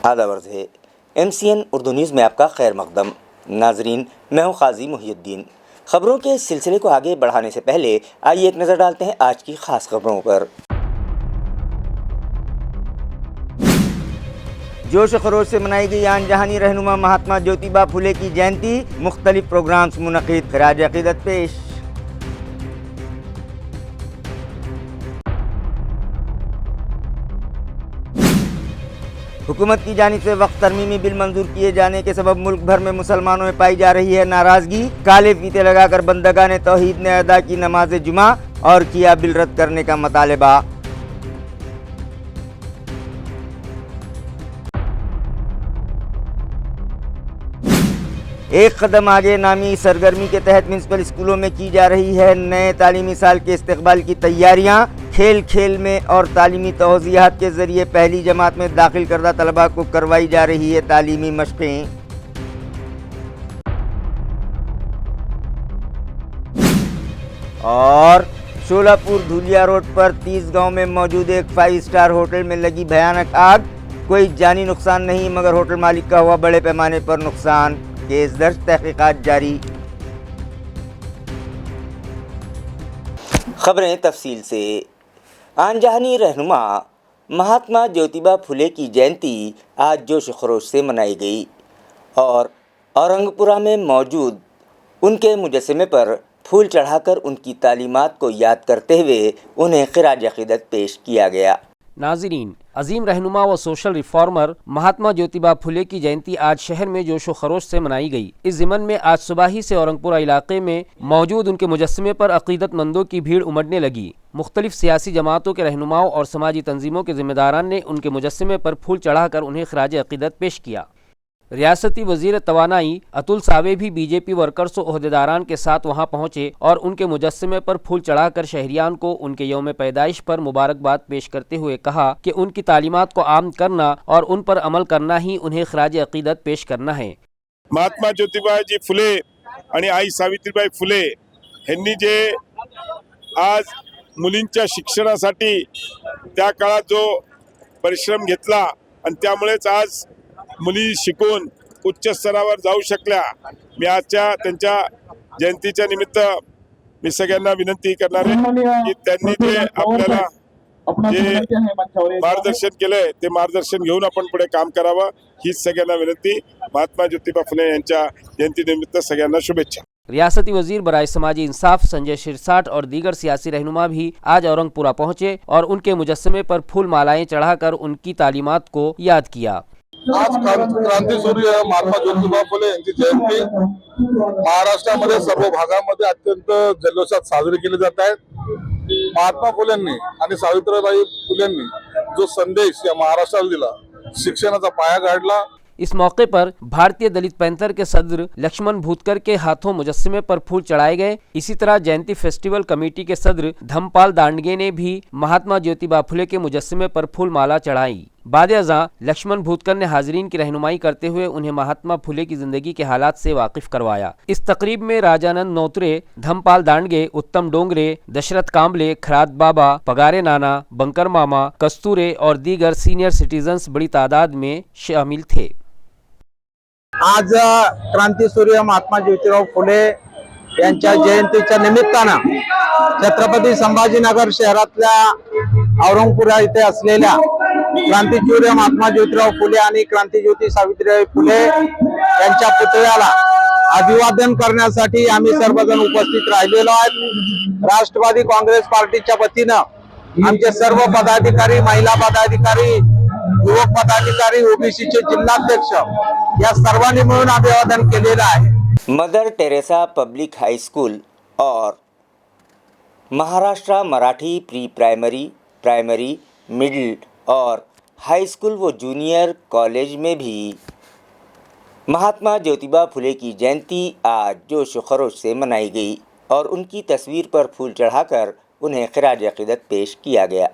آداب عرض ہے MCN اردو نیوز میں آپ کا خیر مقدم. ناظرین، میں ہوں قاضی محی الدین. خبروں کے سلسلے کو آگے بڑھانے سے پہلے آئیے ایک نظر ڈالتے ہیں آج کی خاص خبروں پر. جوش و خروش سے منائی گئی آن جہانی رہنما مہاتما جیوتیبا پھولے کی جینتی. مختلف پروگرامز منعقد، خراج عقیدت پیش. حکومت کی جانب سے وقف ترمیمی بل منظور کیے جانے کے سبب ملک بھر میں مسلمانوں میں پائی جا رہی ہے ناراضگی. کالے فیتے لگا کر بندگان توحید نے ادا کی نماز جمعہ اور کیا بل رد کرنے کا مطالبہ. ایک قدم آگے نامی سرگرمی کے تحت میونسپل اسکولوں میں کی جا رہی ہے نئے تعلیمی سال کے استقبال کی تیاریاں. کھیل کھیل میں اور تعلیمی توضیحات کے ذریعے پہلی جماعت میں داخل کردہ طلباء کو کروائی جا رہی ہے تعلیمی مشقیں. اور شولہ پور دھولیا روڈ پر 30 گاؤں میں موجود ایک 5 اسٹار ہوٹل میں لگی بھیانک آگ. کوئی جانی نقصان نہیں مگر ہوٹل مالک کا ہوا بڑے پیمانے پر نقصان. کیس درج، تحقیقات جاری. خبریں تفصیل سے. آن جہانی رہنما مہاتما جیوتیبا پھولے کی جینتی آج جوش و خروش سے منائی گئی اور اورنگ پورہ میں موجود ان کے مجسمے پر پھول چڑھا کر ان کی تعلیمات کو یاد کرتے ہوئے انہیں خراج عقیدت پیش کیا گیا. ناظرین، عظیم رہنما و سوشل ریفارمر مہاتما جیوتیبا پھولے کی جینتی آج شہر میں جوش و خروش سے منائی گئی. اس ضمن میں آج صبح ہی سے اورنگ پورہ علاقے میں موجود ان کے مجسمے پر عقیدت مندوں کی بھیڑ امڑنے لگی. مختلف سیاسی جماعتوں کے رہنماؤں اور سماجی تنظیموں کے ذمہ داران نے ان کے مجسمے پر پھول چڑھا کر انہیں خراج عقیدت پیش کیا. ریاستی وزیر توانائی اتل ساوے بھی BJP ورکرز و عہدیداران کے ساتھ وہاں پہنچے اور ان کے مجسمے پر پھول چڑھا کر شہریان کو ان کے یوم پیدائش پر مبارکباد پیش کرتے ہوئے کہا کہ ان کی تعلیمات کو عام کرنا اور ان پر عمل کرنا ہی انہیں خراج عقیدت پیش کرنا ہے. महात्मा ज्योतिबाजी फुले आणि आई सावित्रीबाई फुले यांनी जे आज मुलींच्या शिक्षणासाठी त्या काळात जो परिश्रम घेतला आणि त्यामुळेच आज मुली शिकून उच्च स्तरावर जाऊ शकल्या. मी आजच्या त्यांच्या जयंतीच्या निमित्त मी सगळ्यांना विनंती करणार आहे की त्यांनी जे आपल्याला जे मार्गदर्शन केलंय ते मार्गदर्शन घेऊन आपण पुढे काम करावं हीच सगळ्यांना विनंती. महात्मा ज्योतिबा फुले यांच्या जयंतीनिमित्त सगळ्यांना शुभेच्छा. ریاستی وزیر برائے سماجی انصاف سنجے شرساٹ اور دیگر سیاسی رہنما بھی آج اورنگ پورہ پہنچے اور ان کے مجسمے پر پھول مالائیں چڑھا کر ان کی تعلیمات کو یاد کیا. आज क्रांतीसूर्य महात्मा ज्योतिबा फुले यांची जयंती महाराष्ट्रामध्ये सर्व भागामध्ये अत्यंत जल्लोषात साजरी केली जात आहे. महात्मा फुलेंनी आणि सावित्रीबाई फुलेंनी जो संदेश या महाराष्ट्राला दिला, शिक्षणाचा पाया गाडला. اس موقع پر بھارتیہ دلت پینتھر کے صدر لکشمن بھوتکر کے ہاتھوں مجسمے پر پھول چڑھائے گئے. اسی طرح جینتی فیسٹیول کمیٹی کے صدر دھم پال دانڈگے نے بھی مہاتما جیوتیبا پھولے کے مجسمے پر پھول مالا چڑھائی. بعد ازاں لکشمن بھوتکر نے حاضرین کی رہنمائی کرتے ہوئے انہیں مہاتما پھولے کی زندگی کے حالات سے واقف کروایا. اس تقریب میں راجانند نوترے، دھم پال دانڈگے، اتم ڈونگرے، دشرتھ کامبلے، کھرات بابا، پگارے نانا، بنکر ماما، کستورے اور دیگر سینئر سٹیزنز بڑی تعداد میں شامل تھے. आज क्रांतीसूर्य महात्मा ज्योतिराव फुले यांच्या जयंतीच्या निमित्तानं छत्रपती संभाजीनगर शहरातल्या औरंगपुरा इथे असलेल्या क्रांतीसूर्य महात्मा ज्योतिराव फुले आणि क्रांतीज्योती सावित्रीबाई फुले यांच्या पुतळ्याला अभिवादन करण्यासाठी आम्ही सर्वजण उपस्थित राहिलेलो आहोत. राष्ट्रवादी काँग्रेस पार्टीच्या वतीनं आमचे सर्व पदाधिकारी, महिला पदाधिकारी, युवक पदाधिकारी, ओबीसीचे जिल्हाध्यक्ष या सर्वांनी मिळून अभिवादन केलेलं आहे. Mother Teresa public high school और Maharashtra Marathi pre primary, primary, middle और हाई स्कूल व जूनियर कॉलेज में भी महात्मा ज्योतिबा फुले की जयंती आज जोश व खरोश से मनाई गई और उनकी तस्वीर पर फूल चढ़ाकर उन्हें खिराज अक़ीदत पेश किया गया.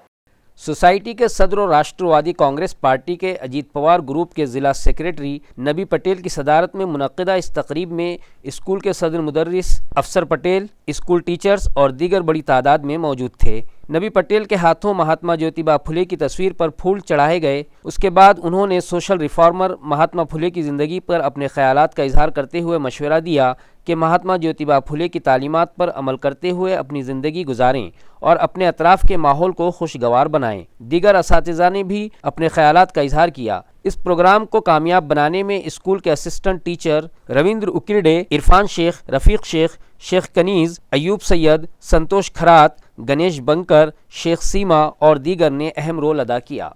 सोसाइटी के सदर और राष्ट्रवादी कांग्रेस पार्टी के अजीत पवार ग्रुप के ज़िला सेक्रेटरी नबी पटेल की सदारत में मुनक्किदा इस तकरीब में स्कूल के सदर मुदर्रिस अफसर पटेल, स्कूल टीचर्स और दीगर बड़ी तादाद में मौजूद थे। नबी पटेल के हाथों महात्मा ज्योतिबा फुले की तस्वीर पर फूल चढ़ाए गए। उसके बाद उन्होंने सोशल रिफॉर्मर महात्मा फुले की ज़िंदगी पर अपने ख्यालात का इजहार करते हुए मशवरा दिया कि महात्मा ज्योतिबा फुले की तालीमात पर अमल करते हुए अपनी ज़िंदगी गुजारें और अपने अतराफ़ के माहौल को खुशगवार बनाएं। दीगर असातिज़ा ने भी अपने ख्यालात का इजहार किया। इस प्रोग्राम को कामयाब बनाने में स्कूल के असिस्टेंट टीचर रविंद्र उकिरडे, इरफान शेख, रफ़ीक शेख, शेख कनीज़, अयूब सैयद, संतोष खरात, गणेश बंकर, शेख सीमा और दीगर ने अहम रोल अदा किया।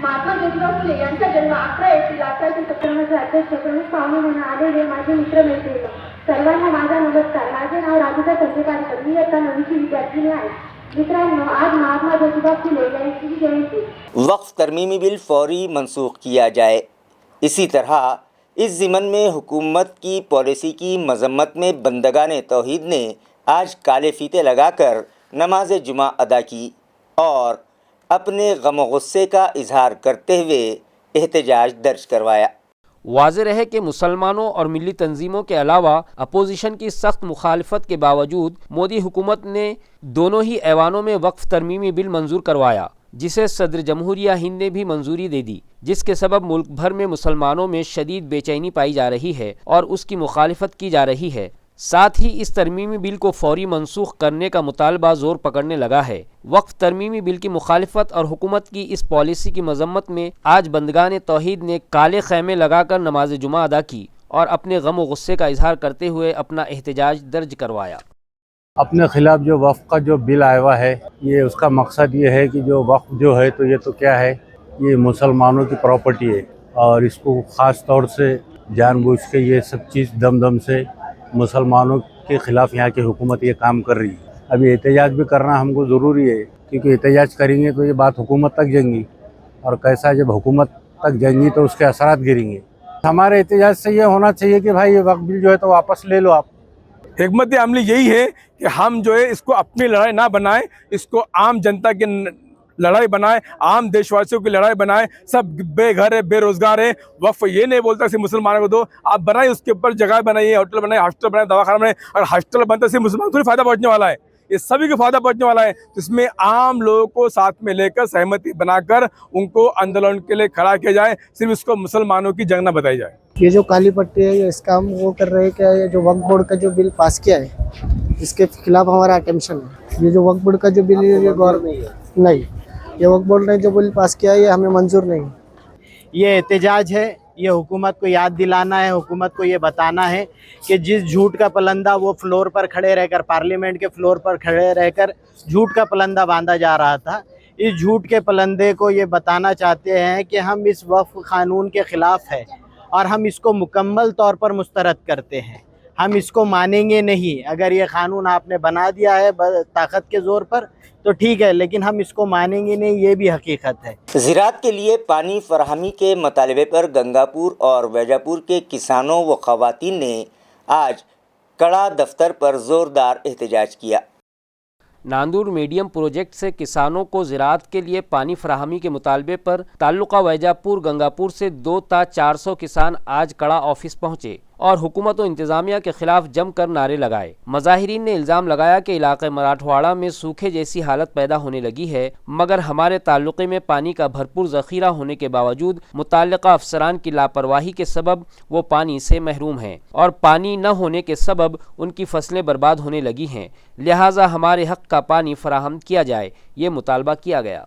महात्मा ज्योतिबा फुले यांचा जन्म 11 एप्रिल 1857 मध्ये प्रमुख पाहुणे म्हणून आलेले माझे मित्र मैत्रिणी सर्वांना माझा नमस्कार। माझे नाव राधिका संजय पारकर, मी आता 9वी विद्यार्थिनी आहे। मित्रांनो, आज महात्मा ज्योतिबा फुले यांची जयंती। वक्फ तरमीमी बिल फौरी मनसूख किया जाए। इसी तरह इस ज़िमन में हुकूमत की पॉलिसी की मजम्मत में बंदगान तौहीद ने आज काले फीते लगाकर नमाज जुमा अदा की और अपने गम व गुस्से का इजहार करते हुए एहतजाज दर्ज करवाया। वाज़ेह रहे कि मुसलमानों और मिली तंजीमों के अलावा अपोजिशन की सख्त मुखालफत के बावजूद मोदी हुकूमत ने दोनों ही ऐवानों में वक्फ तरमीमी बिल मंजूर करवाया, जिसे सदर जमहूरिया हिंद ने भी मंजूरी दे दी, जिसके सबब मुल्क भर में मुसलमानों में शदीद बेचैनी पाई जा रही है और उसकी मुखालफत की जा रही है। साथ ही इस तरमीमी बिल को फौरी मनसूख करने का मुतालबा ज़ोर पकड़ने लगा है। वक्फ तरमीमी बिल की मुखालफत और हुकूमत की इस पॉलिसी की मजम्मत में आज बंदगान तौहीद ने काले खैमे लगाकर नमाज जुमा अदा की और अपने गम व गुस्से का इजहार करते हुए अपना एहतजाज दर्ज करवाया। अपने खिलाफ जो वक्फ का जो बिल आया हुआ है, ये उसका मकसद ये है कि जो वक्फ जो है तो ये तो क्या है, ये मुसलमानों की प्रॉपर्टी है और इसको ख़ास तौर से जानबूझ के ये सब चीज़ दम से मुसलमानों के ख़िलाफ़ यहाँ की हुकूमत ये काम कर रही है। अभी एहतजाज भी करना हमको ज़रूरी है, क्योंकि एहतजाज करेंगे तो ये बात हुकूमत तक जाएंगी और कैसा जब हुकूमत तक जाएंगी तो उसके असरात गिरेंगे। हमारे एहतजाज से ये होना चाहिए कि भाई ये वक्फ बिल जो है तो वापस ले लो आप। हिकमत अमली यही है कि हम जो है इसको अपनी लड़ाई ना बनाएं, इसको आम जनता की लड़ाई बनाएं, आम देशवासियों की लड़ाई बनाएं। सब बेघर है, बेरोजगार है। वक्फ ये नहीं बोलता सिर्फ मुसलमानों को दो, आप बनाए, उसके ऊपर जगह बनाइए, होटल बनाए, हॉस्टल बनाए, दवाखाना बनाए। अगर हॉस्टल बनता सिर्फ मुसलमान को फायदा पहुंचने वाला है, ये सभी को फायदा पहुंचने वाला है। इसमें आम लोगों को साथ में लेकर सहमति बनाकर उनको आंदोलन के लिए खड़ा किया जाए, सिर्फ इसको मुसलमानों की जंग न बताई जाए। ये जो काली पट्टी है, ये इसका हम वो कर रहे हैं क्या, ये जो वक्फ बोर्ड का जो बिल पास किया है इसके खिलाफ हमारा अटेंशन है। ये जो वक्फ बोर्ड का जो बिल है, ये गवर्नमेंट नहीं, ये वक्फ बोर्ड ने जो बिल पास किया है ये हमें मंजूर नहीं। ये एहतजाज है, ये हुकूमत को याद दिलाना है, हुकूमत को ये बताना है कि जिस झूठ का पलंदा वो फ्लोर पर खड़े रहकर, पार्लियामेंट के फ्लोर पर खड़े रहकर झूठ का पलंदा बांधा जा रहा था, इस झूठ के पलंदे को ये बताना चाहते हैं कि हम इस वक्फ कानून के ख़िलाफ़ है और हम इसको मुकम्मल तौर पर मुस्तरद करते हैं। हम इसको मानेंगे नहीं। अगर ये कानून आपने बना दिया है ताकत के ज़ोर पर तो ठीक है, लेकिन हम इसको मानेंगे नहीं, ये भी हकीकत है। ज़राअत के लिए पानी फराहमी के मतालबे पर गंगापुर और वैजापुर के किसानों व ख़वातीन ने आज कड़ा दफ्तर पर ज़ोरदार एहतजाज किया। नांदूर मीडियम प्रोजेक्ट से किसानों को ज़राअत के लिए पानी फराहमी के मुतालबे पर ताल्लुका वैजापुर गंगापुर से 2 ता 400 किसान आज कड़ा ऑफिस पहुँचे और हुकूमत व इंतज़ामिया के खिलाफ जमकर नारे लगाए। मज़ाहिरीन ने इल्ज़ाम लगाया कि इलाक़े मराठवाड़ा में सूखे जैसी हालत पैदा होने लगी है, मगर हमारे ताल्लुक़े में पानी का भरपूर ज़ख़ीरा होने के बावजूद मुताल्लिक़ा अफसरान की लापरवाही के सबब वो पानी से महरूम हैं और पानी न होने के सबब उनकी फसलें बर्बाद होने लगी हैं। लिहाजा हमारे हक़ का पानी फराहम किया जाए, ये मुतालबा किया गया।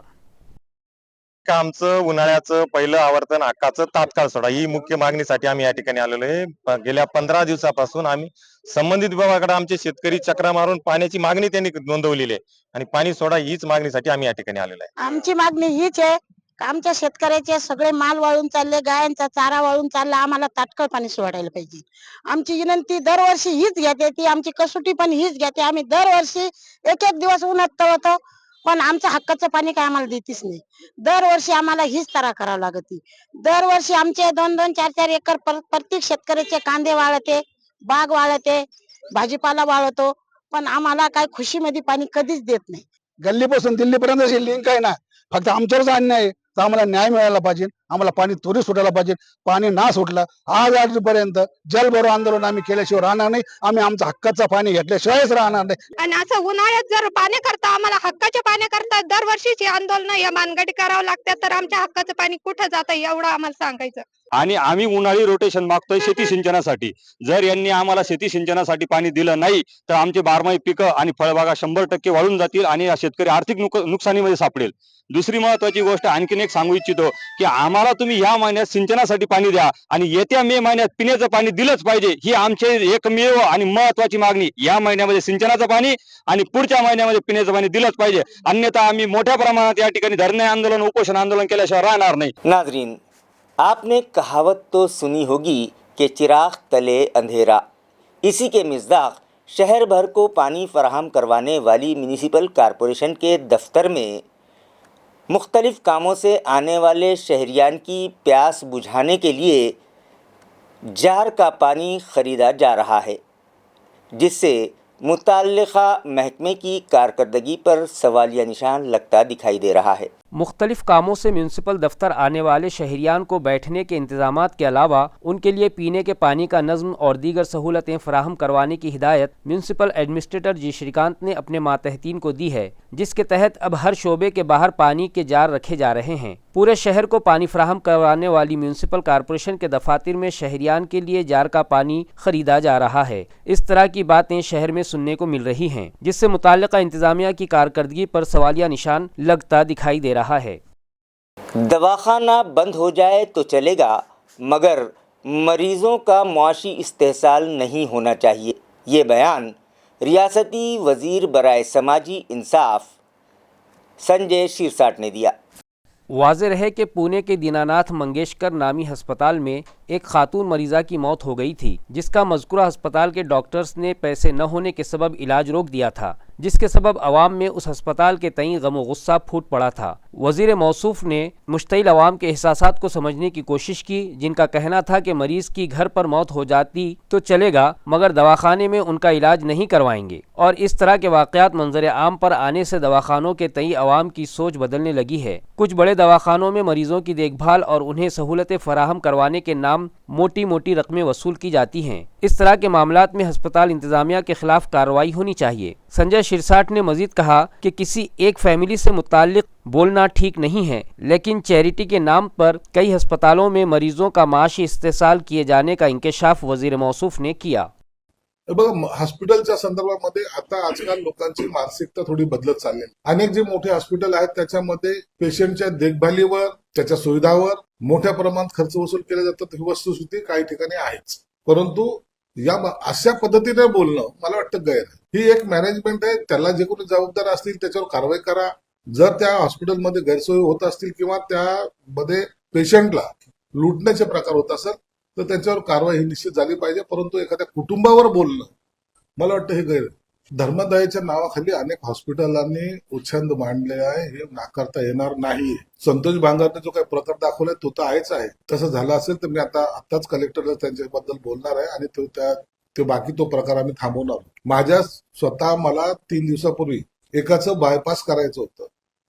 आमचं उन्हाळ्याचं पहिलं आवर्तन हक्काचं तात्काळ सोडा ही मुख्य मागणीसाठी आम्ही या ठिकाणी आलेलो आहे। गेल्या 15 दिवसापासून आम्ही संबंधित विभागाकडे आमचे शेतकरी चक्रा मारून पाण्याची मागणी त्यांनी नोंदवलेली आहे आणि पाणी सोडा हीच मागणीसाठी आम्ही या ठिकाणी आलेलो आहे। आमची मागणी हीच आहे, आमच्या शेतकऱ्याचे सगळे माल वाळून चालले, गायांचा चारा वाळून चालला, आम्हाला तात्काळ पाणी सोडायला पाहिजे। आमची विनंती दरवर्षी हीच घेते, ती आमची कसोटी पण हीच घेते। आम्ही दरवर्षी एक दिवस उन्हात तळतो, पण आमचं हक्काचं पाणी काय आम्हाला देतीच नाही। दरवर्षी आम्हाला हीच तरा करावं लागते। दरवर्षी आमचे 2-2, 4-4 एकर प्रत्येक शेतकऱ्याचे कांदे वाळते, बाग वाळते, भाजीपाला वाळतो, पण आम्हाला काय खुशीमध्ये पाणी कधीच देत नाही। गल्लीपासून दिल्लीपर्यंत लिंक आहे ना, फक्त आमच्यावरच अन्याय आहे. तर आम्हाला न्याय मिळायला पाहिजे. आम्हाला पाणी त्वरित सुटायला पाहिजे. पाणी ना सुटलं आजपर्यंत जलभरो आंदोलन आम्ही केल्याशिवाय राहणार नाही. आम्ही आमचं हक्काचं पाणी घेतल्याशिवायच राहणार नाही. आणि असं उन्हाळ्यात जर पाण्याकरता आम्हाला हक्काच्या पाण्याकरता दरवर्षीची आंदोलन या मानगडी करावं लागतात, तर आमच्या हक्काचं पाणी कुठं जातं एवढं आम्हाला सांगायचं. आणि आम्ही उन्हाळी रोटेशन मागतोय शेती सिंचनासाठी. जर यांनी आम्हाला शेती सिंचनासाठी पाणी दिलं नाही तर आमचे बारमाही पिकं आणि फळबागा 100% वाळून जातील आणि शेतकरी आर्थिक नुकसानीमध्ये सापडेल. दुसरी महत्वाची गोष्ट आणखीन एक सांगू इच्छितो की आम्हाला तुम्ही या महिन्यात सिंचनासाठी पाणी द्या आणि येत्या मे महिन्यात पिण्याचं पाणी दिलंच पाहिजे. ही आमची एकमेव आणि महत्वाची मागणी. या महिन्यामध्ये सिंचनाचं पाणी आणि पुढच्या महिन्यामध्ये पिण्याचं पाणी दिलंच पाहिजे. अन्यथा आम्ही मोठ्या प्रमाणात या ठिकाणी धरणे आंदोलन उपोषण आंदोलन केल्याशिवाय राहणार नाही. नाजरीन, आपने कहावत तो सुनी होगी कि चिराग तले अंधेरा। इसी के मिज़दाक़ शहर भर को पानी फराहम करवाने वाली म्यूनिसिपल कॉरपोरेशन के दफ्तर में मुख्तलिफ़ कामों से आने वाले शहरियान की प्यास बुझाने के लिए जार का पानी ख़रीदा जा रहा है, जिससे मुताल्लिक़ा महकमे की कारकर्दगी पर सवालिया निशान लगता दिखाई दे रहा है। मुख्तलिफ कामों से म्यूनसिपल दफ्तर आने वाले शहरियान को बैठने के इंतजामात के अलावा उनके लिए पीने के पानी का नज़्म और दीगर सहूलतें फराहम करवाने की हिदायत म्यूनसिपल एडमिनिस्ट्रेटर जी श्रीकांत ने अपने मातहतीन को दी है, जिसके तहत अब हर शोबे के बाहर पानी के जार रखे जा रहे हैं। पूरे शहर को पानी फराहम करवाने वाली म्यूनसिपल कॉरपोरेशन के दफातर में शहरियान के लिए जार का पानी खरीदा जा रहा है। इस तरह की बातें शहर में सुनने को मिल रही हैं, जिससे मुताल्लिका इंतजामिया की कारकर्दगी पर सवालिया निशान लगता दिखाई दे रहा है। दवाखाना बंद हो जाए तो चलेगा, मगर मरीज़ों का मुआशी इस्तेहसाल नहीं होना चाहिए। ये बयान रियासती वज़ीर बराए समाजी इंसाफ संजय शिरसाट ने दिया। वाज़ेह है कि पुणे के दीनानाथ मंगेशकर नामी हस्पताल में एक खातून मरीज़ा की मौत हो गई थी, जिसका मज़कूरा हस्पताल के डॉक्टर्स ने पैसे न होने के सबब इलाज रोक दिया था, जिसके सबब अवाम में उस हस्पताल के तई गम गुस्सा फूट पड़ा था। वज़ीर मौसूफ ने मुश्तइल अवाम के एहसासात को समझने की कोशिश की, जिनका कहना था कि मरीज़ की घर पर मौत हो जाती तो चलेगा, मगर दवाखाने में उनका इलाज नहीं करवाएंगे। और इस तरह के वाक़यात मंजर आम पर आने से दवाखानों के तई अवाम की सोच बदलने लगी है। कुछ बड़े दवाखानों में मरीज़ों की देखभाल और उन्हें सहूलतें फराहम करवाने के नाम मोटी मोटी रकमें वसूल की जाती हैं। इस तरह के मामलात में अस्पताल इंतजामिया के खिलाफ कार्रवाई होनी चाहिए। संजय शिरसाट ने मजीद कहा कि किसी एक फैमिली से मुताल्लिक बोलना ठीक नहीं है, लेकिन चैरिटी के नाम पर कई अस्पतालों में मरीजों का माशी इस्तेसाल किए जाने का इंकशाफ वजीर मौसूफ ने किया। बघा, हॉस्पिटलच्या संदर्भामध्ये आता आजकाल लोकांची मानसिकता थोडी बदलत चालली आहे. अनेक जे मोठे हॉस्पिटल आहेत त्याच्यामध्ये पेशंटच्या देखभालीवर, त्याच्या सुविधावर मोठ्या प्रमाणात खर्च वसूल केले जातात, ही वस्तुस्थिती काही ठिकाणी आहेच. परंतु या अशा पद्धतीने बोलणं मला वाटतं गैर आहे. ही एक मॅनेजमेंट आहे, त्याला जे कोणी जबाबदार असतील त्याच्यावर कारवाई करा. जर त्या हॉस्पिटलमध्ये गैरसोयी होत असतील किंवा त्यामध्ये पेशंटला लुटण्याचे प्रकार होत असेल तर त्याच्यावर कारवाई ही निश्चित झाली पाहिजे. परंतु एखाद्या कुटुंबावर बोलणं मला वाटतं हे गैर. धर्मदयेच्या नावाखाली अनेक हॉस्पिटलांनी उच्छंद मांडले आहे, हे नाकारता येणार नाही. संतोष भांगरने जो काही प्रकार दाखवलाय तो तर आहेच आहे. तसं झालं असेल तर मी आताच कलेक्टरला त्यांच्याबद्दल बोलणार आहे आणि ते बाकी तो प्रकार आम्ही थांबवणार. माझ्या स्वतः मला 3 दिवसापूर्वी एकाचं बायपास करायचं होतं,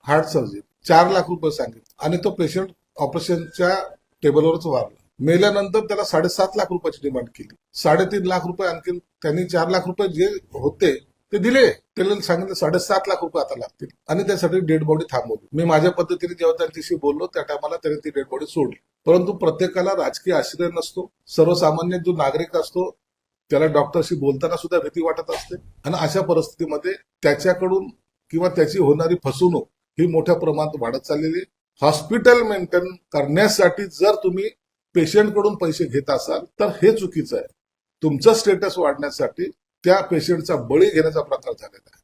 हार्ट सर्जरी, 4 लाख रुपये सांगितले आणि तो पेशंट ऑपरेशनच्या टेबलवरच वारला. मेल्यानंतर त्याला 7.5 लाख रुपयाची डिमांड केली. 3.5 लाख रुपये आणखी त्यांनी 4 लाख रुपये जे होते ते दिले. त्याला सांगितलं 7.5 लाख रुपये आता लागतील आणि त्यासाठी डेड बॉडी थांबवली. मी माझ्या पद्धतीने जेव्हा त्यांच्याशी बोललो त्या टायमाला त्यांनी ती डेड बॉडी सोडली. परंतु प्रत्येकाला राजकीय आश्रय नसतो. सर्वसामान्य जो नागरिक असतो त्याला डॉक्टरशी बोलताना सुद्धा भीती वाटत असते आणि अशा परिस्थितीमध्ये त्याच्याकडून किंवा त्याची होणारी फसवणूक ही मोठ्या प्रमाणात वाढत चाललेली. हॉस्पिटल मेंटेन करण्यासाठी जर तुम्ही पेशंट कडून पैसे घेत असाल तर हे चुकीचं आहे. तुमचं स्टेटस वाढण्यासाठी त्या पेशंटचा बळी घेण्याचा प्रकार झालेला आहे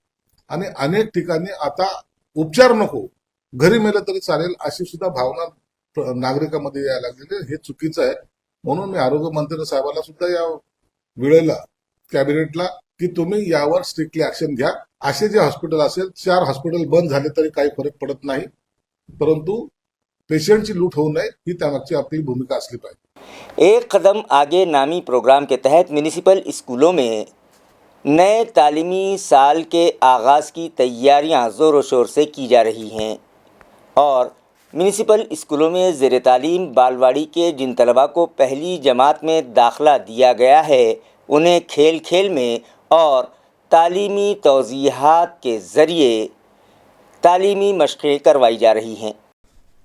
आणि अनेक ठिकाणी आता उपचार नको, घरी मेलं तरी चालेल अशी सुद्धा भावना नागरिकांमध्ये यायला लागलेली. हे चुकीचं आहे. म्हणून मी आरोग्य मंत्री साहेबांना सुद्धा या वेळेला कॅबिनेटला की तुम्ही यावर स्ट्रिक्टली ऍक्शन घ्या. असे जे हॉस्पिटल असेल, 4 हॉस्पिटल बंद झाले तरी काही फरक पडत नाही, परंतु पेशेंट की लूट हो नए ही त्यामागची आपली भूमिका असली पाहिजे. एक कदम आगे नामी प्रोग्राम के तहत म्यूनिसिपल स्कूलों में नए तालीमी साल के आगाज़ की तैयारियां ज़ोरों शोर से की जा रही हैं। और म्यूनिसिपल स्कूलों में ज़ेर तालीम बालवाड़ी के जिन तलबा को पहली जमात में दाखिला दिया गया है उन्हें खेल खेल में और तालीमी तौज़ीहात के ज़रिए तालीमी मशक़ें करवाई जा रही हैं।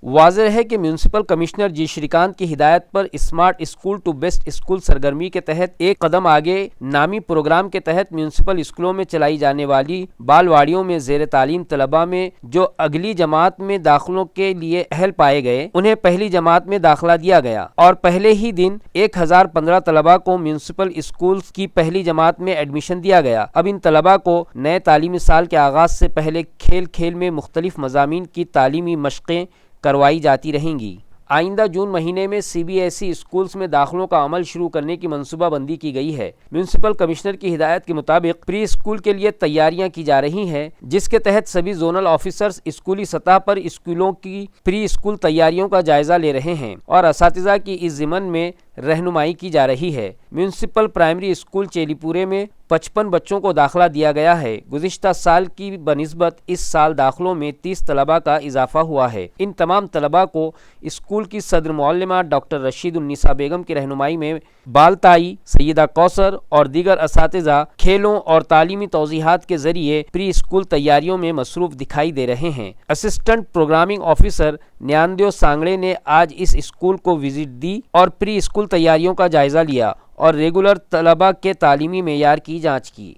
वाज़ेह है कि म्यूनसिपल कमिश्नर जी श्रीकांत की हिदायत पर smart school to best school सरगर्मी के तहत एक कदम आगे नामी प्रोग्राम के तहत म्यूनसिपल स्कूलों में चलाई जाने वाली बालवाड़ियों में ज़ेर तालीम तलबा में जो अगली जमात में दाखिलों के लिए अहल पाए गए उन्हें पहली जमात में दाखिला दिया गया और पहले ही दिन 1015 तलबा को म्यूनसिपल स्कूल की पहली जमात में एडमिशन दिया गया। अब इन तलबा को नए तालीमी साल के आगाज़ से पहले खेल खेल में मुख्तलिफ मज़ामीन की तालीमी मशक़ें करवाई जाती रहेंगी। आइंदा जून महीने में CBSE स्कूल्स में दाखिलों का अमल शुरू करने की मनसूबाबंदी की गई है। म्यूनसिपल कमिश्नर की हिदायत के मुताबिक प्री स्कूल के लिए तैयारियां की जा रही हैं, जिसके तहत सभी जोनल ऑफिसर्स स्कूली सतह पर स्कूलों की प्री स्कूल तैयारियों का जायजा ले रहे हैं और असातिज़ा की इस ज़िमन में रहनुमाई की जा रही है। म्यूनसिपल प्राइमरी स्कूल चेलीपुरे में 55 बच्चों को दाखिला दिया गया है। गुज़िश्ता साल की बनिस्बत इस साल दाखिलों में 30 तलबा का इजाफा हुआ है। इन तमाम तलबा को स्कूल की सदर मुअल्लिमा डॉक्टर रशीदुन्निसा बेगम की रहनुमाई में बालताई, सैयदा कौसर और दीगर असातिज़ा खेलों और तालीमी तौज़ीहात के ज़रिए प्री स्कूल तैयारियों में मसरूफ़ दिखाई दे रहे हैं। असिस्टेंट प्रोग्रामिंग ऑफिसर न्यानदेव सांगड़े ने आज इस स्कूल को विजिट दी और प्री स्कूल तैयारियों का जायज़ा लिया और रेगुलर तलबा के तालीमी मेयार की जांच की।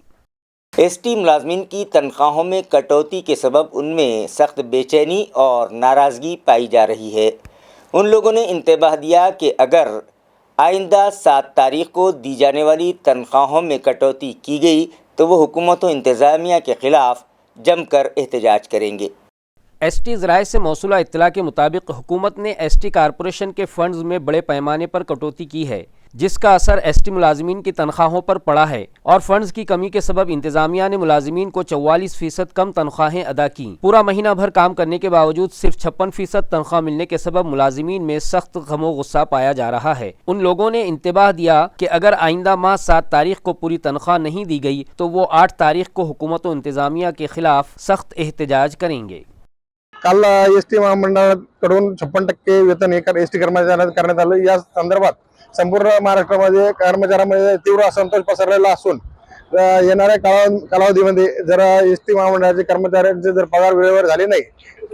ST मुलाजमीन की तनख्वाहों में कटौती के सबब उनमें सख्त बेचैनी और नाराज़गी पाई जा रही है। उन लोगों ने इंतबाह दिया कि अगर आइंदा 7 तारीख को दी जाने वाली तनख्वाहों में कटौती की गई तो वो हुकूमत व इंतज़ामिया के ख़िलाफ़ जमकर एहतजाज करेंगे। ST ज़राए से मौसूला इत्तला के मुताबिक हुकूमत ने ST कारपोरेशन के फंड्स में बड़े पैमाने पर कटौती की है, जिसका असर ST मुलाजमीन की तनख्वाहों पर पड़ा है और फंड्स की कमी के सबब इंतजामिया ने मुलाजमीन को 44% कम तनख्वाहें अदा की। पूरा महीना भर काम करने के बावजूद सिर्फ 56% तनख्वाह मिलने के सबब मुलाजमीन में सख्त गमो गुस्सा पाया जा रहा है। उन लोगों ने इंतबाह दिया कि अगर आइंदा माह 7 तारीख को पूरी तनख्वाह नहीं दी गई तो वो 8 तारीख को हुकूमत व इंतजामिया के खिलाफ सख्त एहतजाज करेंगे। काल ST महामंडळाकडून 56% वेतन ST कर्मचाऱ्यांना करण्यात आलं। या संदर्भात संपूर्ण महाराष्ट्रामध्ये कर्मचाऱ्यांमध्ये तीव्र असंतोष पसरलेला असून येणाऱ्या कालावधीमध्ये जर ST महामंडळाचे कर्मचाऱ्यांचे जर पगार वेळेवर झाले नाही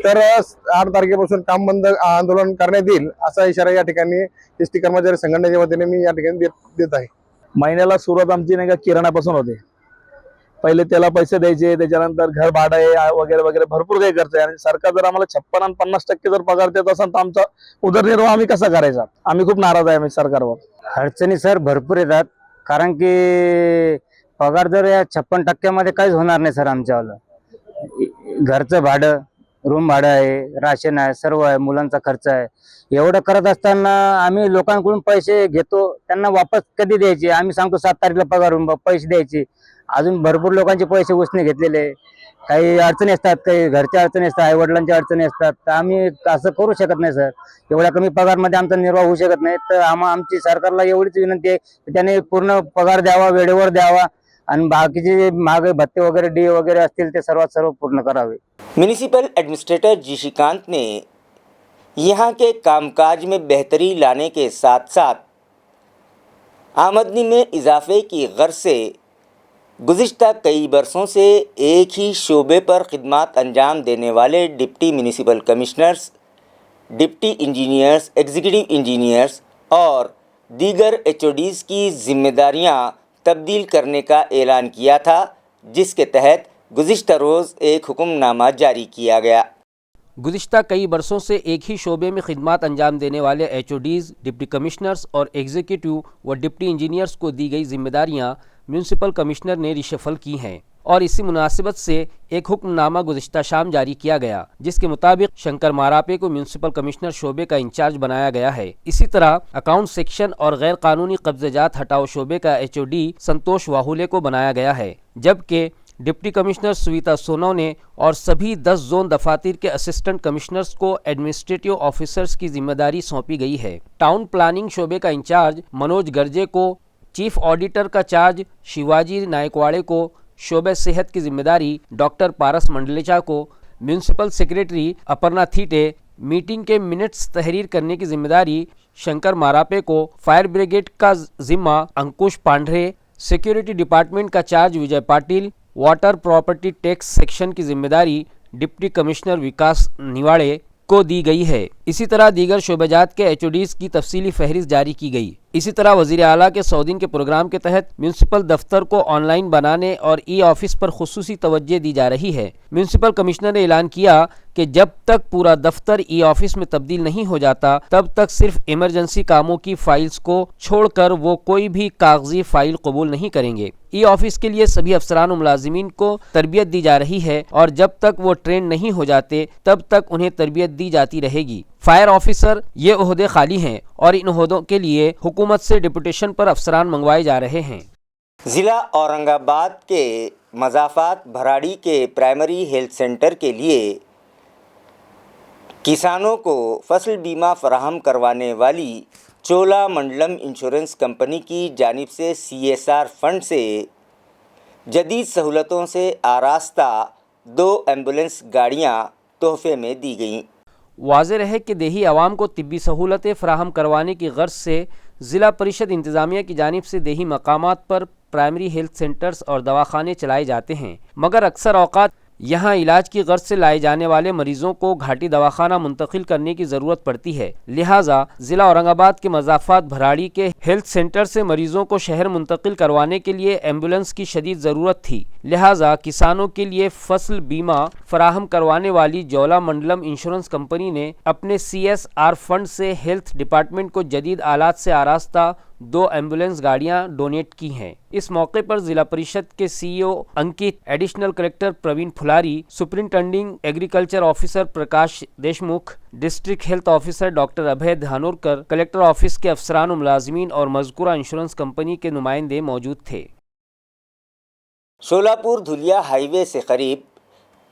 तर 8 तारखेपासून काम बंद आंदोलन करण्यात येईल असा इशारा या ठिकाणी ST कर्मचारी संघटनेच्या वतीने मी या ठिकाणी देत आहे। महिन्याला सुरुवात आमची नाही का किराणापासून होते। पहिले त्याला पैसे द्यायचे, त्याच्यानंतर घर भाडे वगैरे वगैरे भरपूर काही खर्च आहे आणि सरकार जर आम्हाला 56 आणि 50% जर पगार देत असेल तर आमचा उदरनिर्वाह आम्ही कसा करायचा? आम्ही खूप नाराज आहे आम्ही सरकारवर। अडचणी सर भरपूर येतात, कारण की पगार जर या 56% मध्ये काहीच होणार नाही सर आमच्यावालं। घरचं भाडं, रूम भाडं आहे, राशन आहे, सर्व आहे, मुलांचा खर्च आहे। एवढं करत असताना आम्ही लोकांकडून पैसे घेतो, त्यांना वापस कधी द्यायचे? आम्ही सांगतो 7 तारखेला पगार होऊन पैसे द्यायचे, अजून भरपूर लोकांचे पैसे उसने घेतलेले। काही अडचणी असतात, काही घरच्या अडचणी असतात, आई वडिलांच्या अडचणी असतात, तर आम्ही असं करू शकत नाही सर। एवढ्या कमी पगारमध्ये आमचा निर्वाह होऊ शकत नाही। तर आमची सरकारला एवढीच विनंती आहे की त्याने पूर्ण पगार द्यावा, वेळेवर द्यावा आणि बाकीचे महागाई भत्ते वगैरे डी वगैरे असतील ते सर्व पूर्ण करावे। म्यूनिसिपल एडमिनिस्ट्रेटर जी श्रीकांत ने यहाँ के कामकाज में बेहतरी लाने के साथ साथ आमदनी में इजाफे की गर्ज से गुज़िश्ता कई बरसों से एक ही शोबे पर खिदमत अंजाम देने वाले deputy municipal commissioners, deputy engineers, executive engineers और दीगर HODs की जिम्मेदारियां तब्दील करने का ऐलान किया था, जिसके तहत गुज़िश्ता रोज़ एक हुक्मनामा जारी किया गया। गुज़िश्ता कई बरसों से एक ही शोबे में खिदमत अंजाम देने वाले HODs, डिप्टी कमिश्नर्स और एग्जीक्यूटिव व डिप्टी इंजीनियर्स को दी गई जिम्मेदारियां म्यूनसिपल कमिश्नर ने रिशफल की हैं और इसी मुनासिबत से एक हुक्मनामा गुज़िश्ता शाम जारी किया गया, जिसके मुताबिक शंकर मारापे को म्यूनसिपल कमिश्नर शोबे का इंचार्ज बनाया गया है। इसी तरह अकाउंट सेक्शन और गैर कानूनी कब्ज़ेजात हटाओ शोबे का HOD संतोष वाहुले को बनाया गया है, जबकि डिप्टी कमिश्नर सुविता सोनौ ने और सभी 10 जोन दफातर के असिस्टेंट कमिश्नर्स को एडमिनिस्ट्रेटिव ऑफिसर्स की जिम्मेदारी सौंपी गई है। टाउन प्लानिंग शोबे का इंचार्ज मनोज गर्जे को, चीफ ऑडिटर का चार्ज शिवाजी नायकवाड़े को, शोबे सेहत की जिम्मेदारी डॉक्टर पारस मंडलेचा को, municipal secretary Aparna Thite, meeting के मिनट्स तहरीर करने की जिम्मेदारी शंकर मारापे को, फायर ब्रिगेड का जिम्मा अंकुश पांढरे, सिक्योरिटी डिपार्टमेंट का charge Vijay Patil, water property tax section की जिम्मेदारी डिप्टी कमिश्नर विकास निवाड़े को दी गई है। इसी तरह दीगर शोबेजात के HODs की तफसीली फहरिस्त जारी की गई। इसी तरह वजीर आला के 100 दिन के प्रोग्राम के तहत म्यूनिसिपल दफ्तर को ऑनलाइन बनाने और ई ऑफिस पर खुसूसी तवज्जो दी जा रही है। म्यूनिसिपल कमिश्नर ने ऐलान किया कि जब तक पूरा दफ्तर ई ऑफिस में तब्दील नहीं हो जाता तब तक सिर्फ इमरजेंसी कामों की फाइल्स को छोड़कर वो कोई भी कागजी फाइल कबूल नहीं करेंगे। ई ऑफिस के लिए सभी अफसरान और मुलाजिमीन को तरबियत दी जा रही है और जब तक वो ट्रेन नहीं हो जाते तब तक उन्हें तरबियत दी जाती रहेगी। फायर ऑफिसर ये ओहदे खाली हैं और इन ओहदों के लिए हुकूमत से डिप्यूटेशन पर अफसरान मंगवाए जा रहे हैं। ज़िला औरंगाबाद के मज़ाफ़ात भराड़ी के प्राइमरी हेल्थ सेंटर के लिए किसानों को फसल बीमा फराहम करवाने वाली चोलामंडलम इंश्योरेंस कंपनी की जानिब से CSR फंड से जदीद सहूलतों से आरास्ता 2 एम्बुलेंस गाड़ियां तोहफे में दी गईं। वाज़ेह रहे कि देही आवाम को तिब्बी सहूलतें फराहम करवाने की गर्ज से ज़िला परिषद इंतज़ामिया की जानिब से देही मकामात पर प्राइमरी हेल्थ सेंटर्स और दवाखाने चलाए जाते हैं, मगर अक्सर औक़ात यहाँ इलाज की गर्ज से लाए जाने वाले मरीजों को घाटी दवाखाना मुंतकिल करने की ज़रूरत पड़ती है। लिहाजा ज़िला औरंगाबाद के मज़ाफ़ात भराड़ी के हेल्थ सेंटर से मरीजों को शहर मुंतकिल करवाने के लिए एम्बुलेंस की शदीद ज़रूरत थी। लिहाजा किसानों के लिए फसल बीमा फराहम करवाने वाली चोलामंडलम इंश्योरेंस कंपनी ने अपने CSR फंड से हेल्थ डिपार्टमेंट को जदीद आलात से आरास्ता 2 एम्बुलेंस गाड़ियां डोनेट की हैं। इस मौके पर जिला परिषद के CEO Ankit, additional collector Pravin Phulari, superintending agriculture officer Prakash Deshmukh, district health officer doctor Abhay Dhanorkar, collector office के अफसरान और मुलाजिमीन और मज़कूरा इंश्योरेंस कंपनी के नुमाइंदे मौजूद थे। शोलापुर धुलिया हाईवे से करीब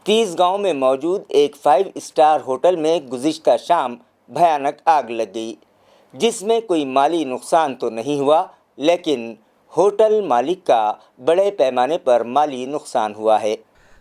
30 गांव में मौजूद एक 5 स्टार होटल में गुज़िश्ता शाम भयानक आग लग गई, जिसमें कोई माली नुकसान तो नहीं हुआ, लेकिन होटल मालिक का बड़े पैमाने पर माली नुकसान हुआ है।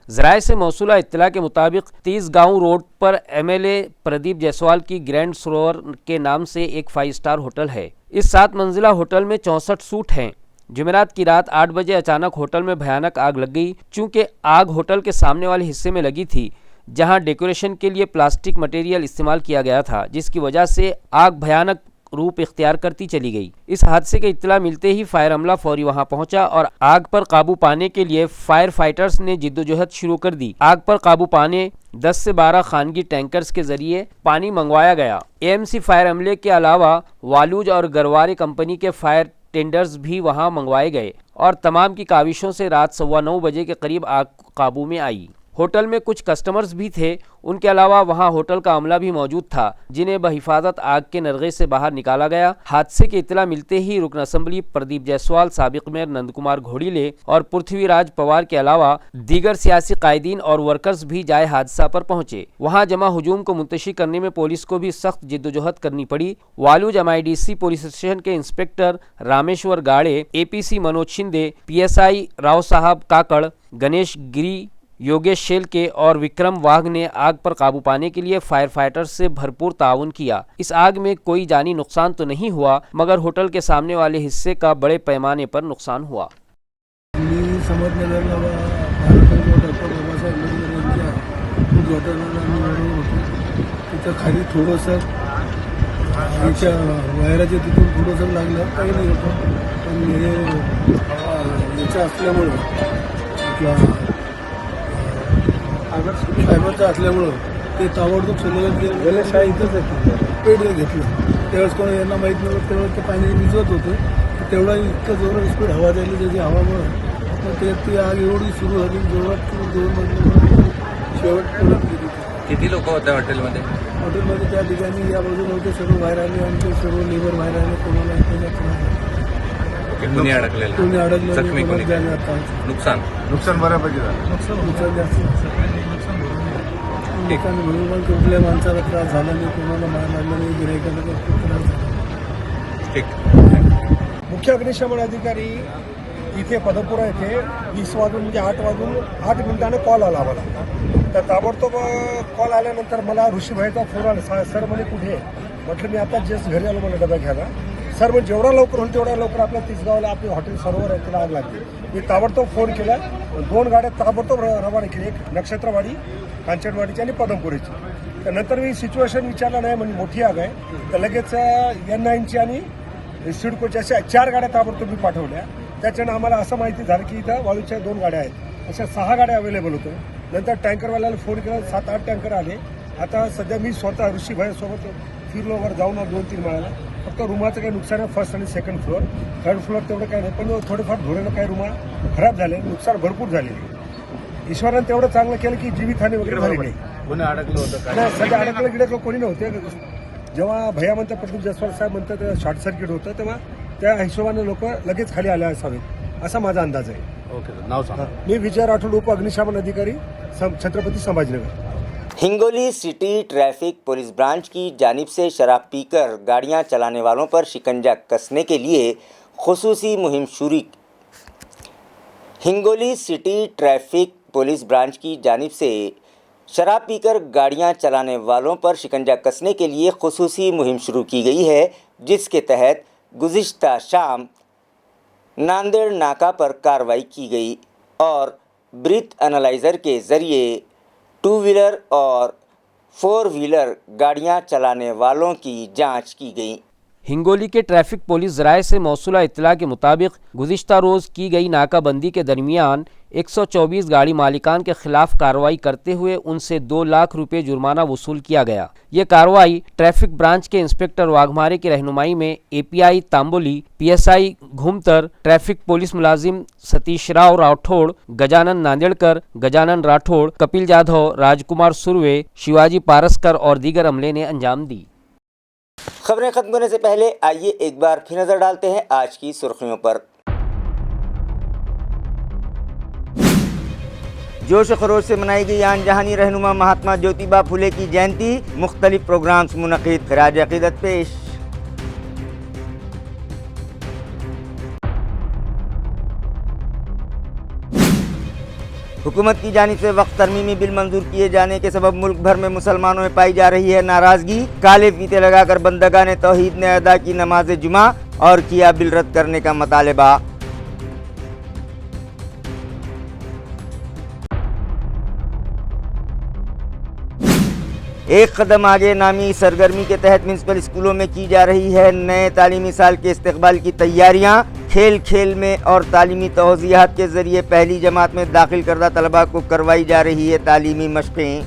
ज़राए से मौसूला इत्तला के मुताबिक 30 गांव रोड पर MLA प्रदीप जायसवाल की ग्रैंड सरोवर के नाम से एक 5 स्टार होटल है। इस 7 मंजिला होटल में 64 सूट हैं। जुमेरात की रात 8 बजे अचानक होटल में भयानक आग लग गई। चूँकि आग होटल के सामने वाले हिस्से में लगी थी, जहां डेकोरेशन के लिए प्लास्टिक मटेरियल इस्तेमाल किया गया था, जिसकी वजह से आग भयानक रूप इख्तियार करती चली गई। इस हादसे की इत्तला मिलते ही फायर अमला फौरी वहां पहुंचा और आग पर काबू पाने के लिए फायर फाइटर्स ने जिद्दोजहद शुरू कर दी। आग पर काबू पाने 10 से 12 खानगी टैंकर्स के जरिए पानी मंगवाया गया। AMC फायर अमले के अलावा वालूज और गरवारे कंपनी के फायर टेंडर्स भी वहां मंगवाए गए और तमाम की काविशों से रात 9:15 बजे के करीब आग काबू में आई। होटल में कुछ कस्टमर्स भी थे, उनके अलावा वहां होटल का अमला भी मौजूद था, जिन्हें बहिफाजत आग के नरगे से बाहर निकाला गया। हादसे की इत्तला मिलते ही रुकन असम्बली प्रदीप जायसवाल, साबिक मेयर नंद कुमार घोड़ीले और पृथ्वीराज पवार के अलावा दीगर सियासी कायदीन और वर्कर्स भी जाए हादसा पर पहुंचे। वहां जमा हुजूम को मुंतशी करने में पुलिस को भी सख्त जिद्दोजहद करनी पड़ी। वालूज MIDC पुलिस स्टेशन के इंस्पेक्टर रामेश्वर गाड़े, APC मनोज शिंदे, PSI राव साहब काकड़, गणेश गिरी, योगेश शेलके और विक्रम वाघ ने आग पर काबू पाने के लिए फायर फाइटर्स से भरपूर ताउन किया। इस आग में कोई जानी नुकसान तो नहीं हुआ, मगर होटल के सामने वाले हिस्से का बड़े पैमाने पर नुकसान हुआ। खाली थोडंसं वायराच्या तिथून थोडंसं लागलं, काही नाही होतं, पण याचं असल्यामुळं फायबरचं असल्यामुळं ते ताबडतोब सगळं गेल्या इथंच पेट घेतलं. त्यावेळेस कोणी यांना माहीत नव्हतं, त्यावेळेस ते पाणी विजवत होतं. तेवढा इतकं जोरात स्पीड हवा द्यायला त्याची हवामुळं तर ती आग एवढी सुरू झाली, जोरात 2 मजले शेवटपर्यंत गेली. किती लोक होते हॉटेलमध्ये? हॉटेलमध्ये त्या ठिकाणी या बाजूला होते सर्व बाहेर आले, आमचे सर्व लेबर बाहेर आले, कोणाला कोणी अडकलेलं, कोणी अडकलं, जखमी कोणी, नुकसान बऱ्यापैकी झालं. नुकसान जास्त ठिकाणी म्हणून कुठल्या माणसाला त्रास झाला नाही, कोणाला मार लागला नाही, गिरायकाला खूप त्रास झाला. ठीक. मुख्य अग्निशमन अधिकारी इथे पदपुरा येथे 20 वाजून म्हणजे 8 वाजून 8 मिनिटानं कॉल आला आम्हाला. तर ताबडतोब कॉल आल्यानंतर मला ऋषीभाईचा फोन आला, सर म्हणे कुठे आहे? म्हटलं मी आता जस्ट घरी आलो मला डबा घ्यायला. सर म्हणजे जेवढा लवकर होईल तेवढा लवकर आपल्या तिसगावला आपली हॉटेल सरोवर आहे तिला आग लागली. मी ताबडतोब फोन केला, 2 गाड्या ताबडतोब रवाना केली, एक नक्षत्रवाडी, कांचनवाडीची आणि पदमपुरीची. त्यानंतर मी सिच्युएशन विचारलं नाही, म्हणजे मोठी आग आहे, तर लगेच N9ची आणि सिडकोच्या अशा 4 गाड्या ताबडतोब मी पाठवल्या. त्याच्यानं आम्हाला असं माहिती झालं की इथं वाळूच्या 2 गाड्या आहेत, अशा 6 गाड्या अवेलेबल होत्या. नंतर टँकरवाल्याला फोन केला, 7-8 टँकर आले. आता सध्या मी स्वतः ऋषीभाईसोबत फिरलो, वर जाऊन 2-3 माळ्याला. फक्त रूमाचं काही नुकसान आहे, फर्स्ट आणि सेकंड फ्लोअर. थर्ड फ्लोअर तेवढं काही नाही, पण थोडेफार धोरण काही रूमा खराब झाले, नुकसान भरपूर झाले. ईश्वरानं तेवढं चांगलं केलं की जीवितहानी वगैरे झाली नाही. अडकलं होतं नाही, सध्या अडकलं गिडकलं कोणी नव्हते. जेव्हा भैया म्हणतात, प्रदीप जयस्वाल साहेब म्हणतात शॉर्ट सर्किट होतं, तेव्हा त्या हिशोबाने लोक लगेच खाली आले असावेत, असा माझा अंदाज आहे. ओके, नाव सांगा. मी विजय राठोड, उप अग्निशमन अधिकारी, Chhatrapati Sambhajinagar. Hingoli city traffic police branch की जानिब से शराब पीकर गाड़ियां चलाने वालों पर शिकंजा कसने के लिए खुसूसी मुहिम शुरू। Hingoli city traffic police branch की जानिब से शराब पीकर गाड़ियां चलाने वालों पर शिकंजा कसने के लिए खुसूसी मुहिम शुरू की गई है, जिसके तहत गुज़िश्ता शाम नांदेड़ नाका पर कार्रवाई की गई और ब्रीथ एनालाइज़र के ज़रिए 2 व्हीलर और 4 व्हीलर गाड़ियां चलाने वालों की जांच की गई। हिंगोली के ट्रैफिक पुलिस ज़राए से मौसूला इत्तला के मुताबिक गुज़िश्ता रोज़ की गई नाकाबंदी के दरमियान 124 गाड़ी मालिकान के खिलाफ कार्रवाई करते हुए उनसे 2 लाख रुपए जुर्माना वसूल किया गया। ये कार्रवाई ट्रैफिक ब्रांच के इंस्पेक्टर वाघमारे की रहनुमाई में API Tamboli, PSI Ghumtar, traffic police मुलाजिम सतीश राव राठौड़, गजानन नांदेड़कर, गजानन राठौड़, कपिल जाधव, राजकुमार सुरवे, शिवाजी पारसकर और दीगर अमले ने अंजाम दी। खबरें खत्म होने से पहले आइए एक बार फिर नजर डालते हैं आज की सुर्खियों पर। जोश खरोश से मनाई गई आन जहानी रहनुमा महात्मा ज्योतिबा फुले की जयंती, मुख्तलिफ प्रोग्राम्स मुनक़िद, खराज अक़ीदत पेश। हुकूमत की जानिब से वक्फ तरमीमी बिल मंजूर किए जाने के सबब मुल्क भर में मुसलमानों में पाई जा रही है नाराजगी। काले फीते लगाकर बंदगाने तौहीद ने अदा की नमाज जुमा और किया बिल रद्द करने का मुतालबा। एक कदम आगे नामी सरगर्मी के तहत म्यूनसिपल स्कूलों में की जा रही है नए तालीमी साल के इस्तकबाल की तैयारियां। खेल खेल में और तालीमी तौज़ीहात के ज़रिए पहली जमात में दाखिल करदा तलबा को करवाई जा रही है तालीमी मशक़ें।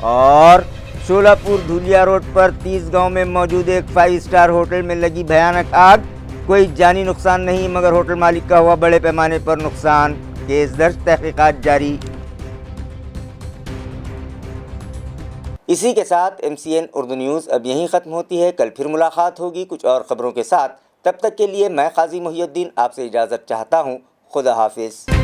और शोलापुर धुलिया रोड पर 30 गांव में मौजूद एक 5 स्टार होटल में लगी भयानक आग। कोई जानी नुकसान नहीं, मगर होटल मालिक का हुआ बड़े पैमाने पर नुकसान। केस दर्ज, तहकीकात जारी। इसी के साथ MCN उर्दू न्यूज़ अब यहीं ख़त्म होती है। कल फिर मुलाकात होगी कुछ और ख़बरों के साथ। तब तक के लिए मैं क़ाज़ी मुहियुद्दीन आपसे इजाज़त चाहता हूँ। खुदा हाफिज़।